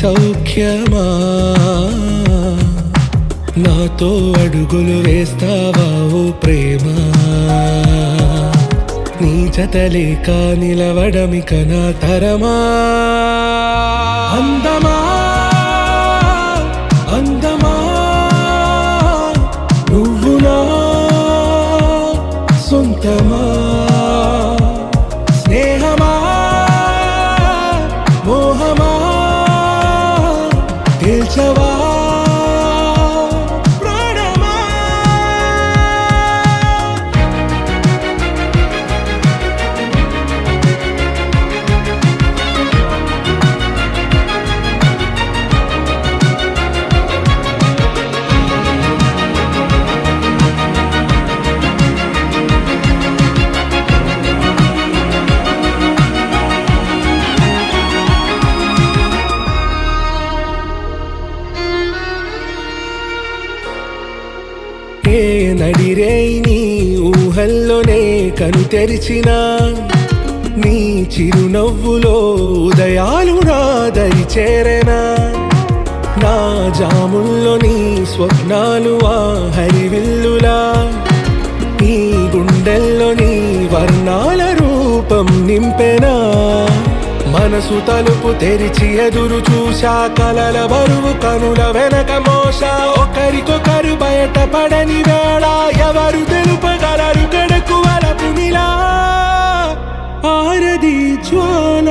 సౌఖ్యమా నాతో అడుగులు వేస్తావా ఓ ప్రేమ నీ జతలేక నిలవడమిక నా తరమా అందమా అందమా నువ్వు నా సొంతమా స్నేహమా మోహమా తేల్చవా ఏ నడిరే నీ ఊహల్లోనే కను తెరిచిన నీ చిరునవ్వులో ఉదయాలు నా దరి చేరెనా నా జాముల్లో నీ స్వప్నాలు ఆ హరివిల్లులా నీ గుండెల్లో నీ వర్ణాల రూపం నింపెనా మనసు తలుపు తెరిచి ఎదురు చూశా కలల బరువు కనుల వెనక మోసా ఒకరికొకరు బయట పడని వేళ ఎవరు తెలుపగలరు గడకు వలపు నిలా ఆరది జ్వాల